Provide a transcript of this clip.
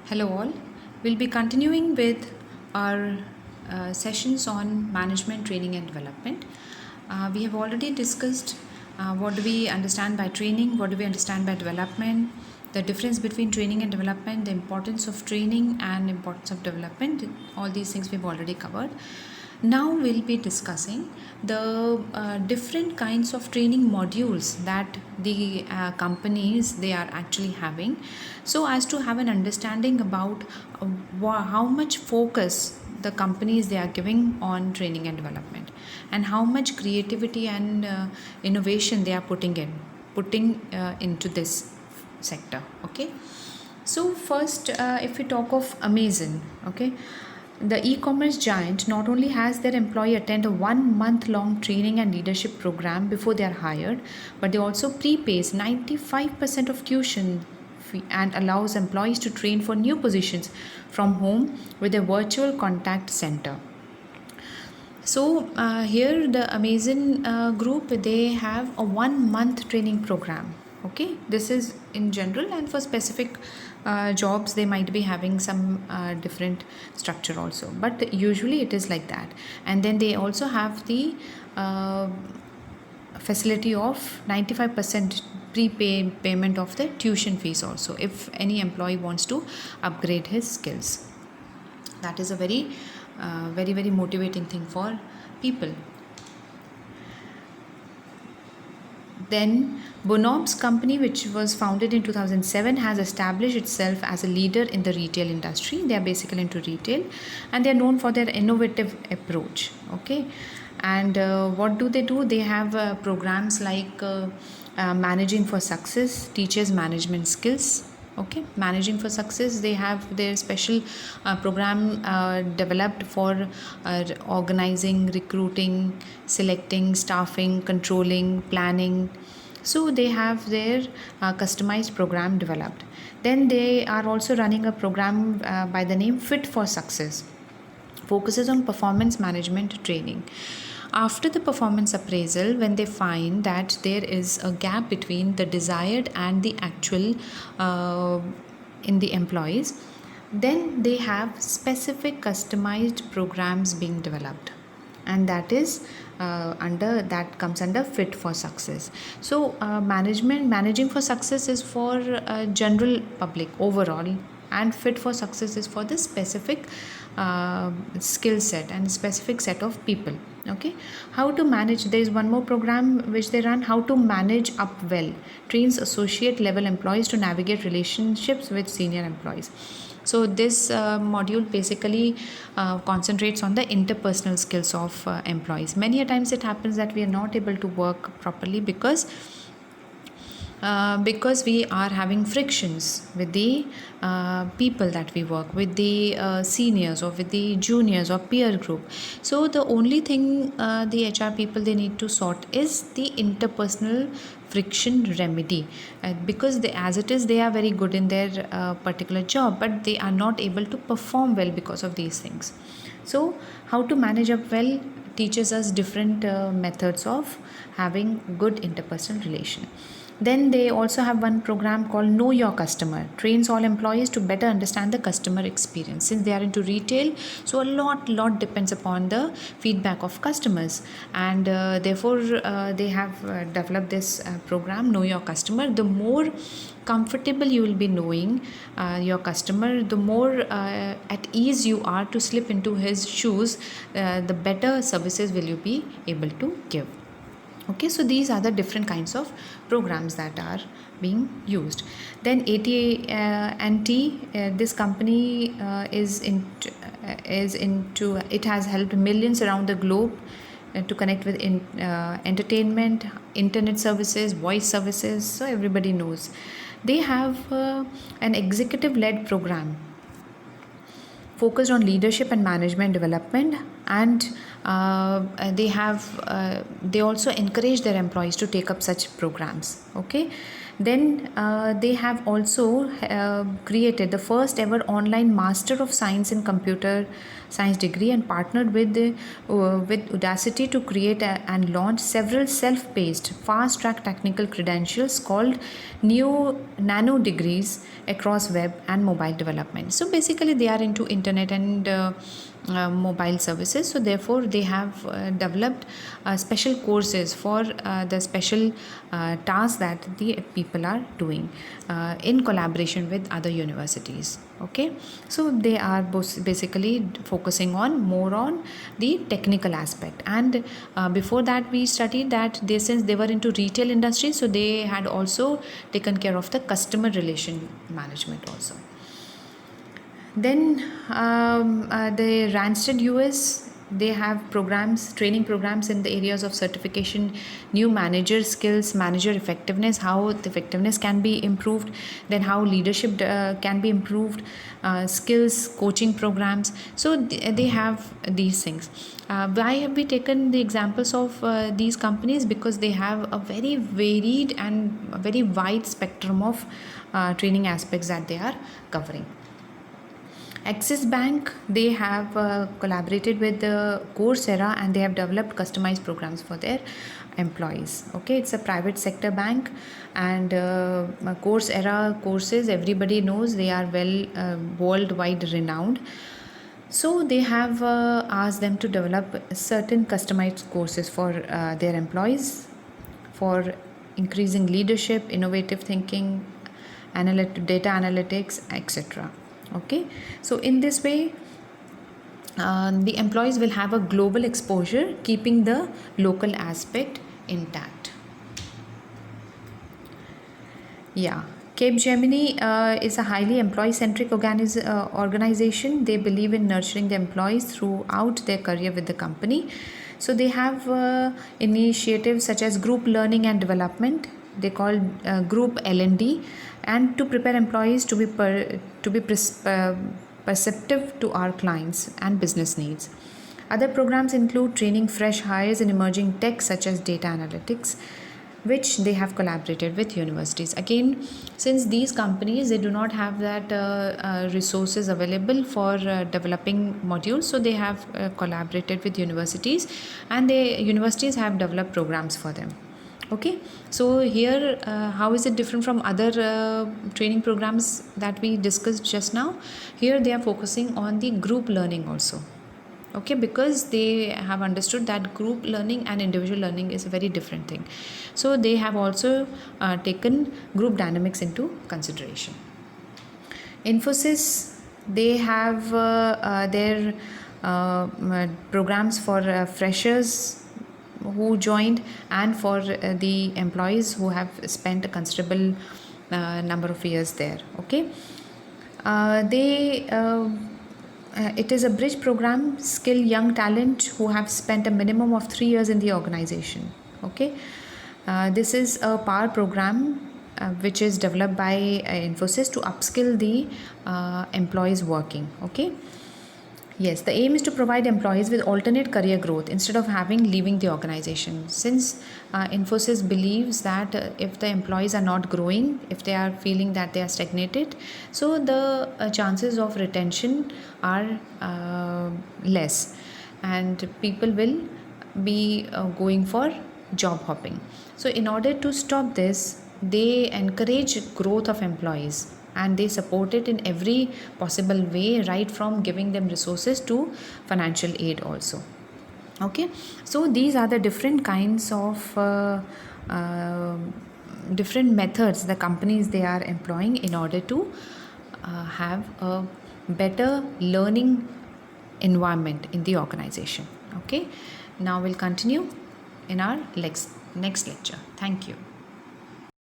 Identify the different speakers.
Speaker 1: Hello, all. We'll be continuing with our sessions on management training and development. We have already discussed what do we understand by training, what do we understand by development, the difference between training and development, the importance of training and importance of development. All these things we've already covered. Now we'll be discussing the different kinds of training modules that the companies they are actually having, so as to have an understanding about how much focus the companies they are giving on training and development, and how much creativity and innovation they are putting into this sector. Okay, so first, if we talk of Amazon, okay, the e-commerce giant not only has their employee attend a 1 month long training and leadership program before they are hired, but they also prepays 95% of tuition fee and allows employees to train for new positions from home with a virtual contact center. So here the Amazon group, they have a 1 month training program. Okay, this is in general, and for specific jobs they might be having some different structure also, but usually it is like that. And then they also have the facility of 95% payment of the tuition fees also, if any employee wants to upgrade his skills. That is a very motivating thing for people. Then Bonob's company, which was founded in 2007, has established itself as a leader in the retail industry. They are basically into retail, and they are known for their innovative approach. Okay, and what do? They have programs like Managing for Success, teaches management skills. Okay, Managing for Success, they have their special program developed for organizing, recruiting, selecting, staffing, controlling, planning. So they have their customized program developed. Then they are also running a program by the name Fit for Success, focuses on performance management training. After the performance appraisal, when they find that there is a gap between the desired and the actual in the employees, then they have specific customized programs being developed, and that is that comes under Fit for Success. So managing for success is for general public overall, and Fit for Success is for the specific skill set and specific set of people. Okay, how to manage? There is one more program which they run, How to Manage Up Well, trains associate level employees to navigate relationships with senior employees. So this module basically concentrates on the interpersonal skills of employees. Many a times it happens that we are not able to work properly because we are having frictions with the people that we work with, the seniors or with the juniors or peer group. So the only thing the HR people they need to sort is the interpersonal friction remedy, because as it is they are very good in their particular job, but they are not able to perform well because of these things. So How to Manage Up Well teaches us different methods of having good interpersonal relation. Then they also have one program called Know Your Customer, trains all employees to better understand the customer experience. Since they are into retail, so a lot depends upon the feedback of customers, and therefore they have developed this program, Know Your Customer. The more comfortable you will be knowing your customer, the more at ease you are to slip into his shoes, the better services will you be able to give. Okay, so these are the different kinds of programs that are being used. Then AT&T, this company is into it has helped millions around the globe to connect with entertainment, internet services, voice services. So everybody knows they have an executive led program focused on leadership and management development, and they also encourage their employees to take up such programs. Okay, Then they have also created the first ever online Master of Science in Computer Science degree, and partnered with Udacity to create and launch several self-paced fast-track technical credentials called nano degrees across web and mobile development. So basically they are into internet and mobile services, so therefore they have developed special courses for the special tasks that the people are doing in collaboration with other universities. Okay, so they are basically focusing on more on the technical aspect, and before that we studied that they, since they were into retail industry, so they had also taken care of the customer relation management also. Then the Randstad US, they have programs, training programs in the areas of certification, new manager skills, manager effectiveness, how the effectiveness can be improved, then how leadership can be improved, skills, coaching programs. So they have these things. Why have we taken the examples of these companies? Because they have a very varied and a very wide spectrum of training aspects that they are covering. Axis Bank, they have collaborated with the Coursera, and they have developed customized programs for their employees. Okay, it's a private sector bank, and Coursera courses, everybody knows they are well worldwide renowned. So they have asked them to develop certain customized courses for their employees for increasing leadership, innovative thinking, data analytics, etc. Okay, so in this way the employees will have a global exposure, keeping the local aspect intact. Yeah, Capgemini is a highly employee-centric organization. They believe in nurturing the employees throughout their career with the company. So they have initiatives such as group learning and development. They call group L&D, and to prepare employees to be perceptive to our clients and business needs. Other programs include training fresh hires in emerging tech such as data analytics, which they have collaborated with universities. Again, since these companies, they do not have that resources available for developing modules, so they have collaborated with universities, and the universities have developed programs for them. Okay, so here how is it different from other training programs that we discussed just now? Here they are focusing on the group learning also. Okay, because they have understood that group learning and individual learning is a very different thing, so they have also taken group dynamics into consideration. Infosys, they have their programs for freshers who joined, and for the employees who have spent a considerable number of years there. Okay, it is a bridge program, skill young talent who have spent a minimum of 3 years in the organization. Okay, this is a power program which is developed by Infosys to upskill the employees working. Okay, yes, the aim is to provide employees with alternate career growth instead of leaving the organization. Since Infosys believes that if the employees are not growing, if they are feeling that they are stagnated, so the chances of retention are less, and people will be going for job hopping. So in order to stop this, they encourage growth of employees, and they support it in every possible way, right from giving them resources to financial aid also. Okay, so these are the different kinds of different methods the companies they are employing in order to have a better learning environment in the organization. Okay, now we'll continue in our next lecture. Thank you.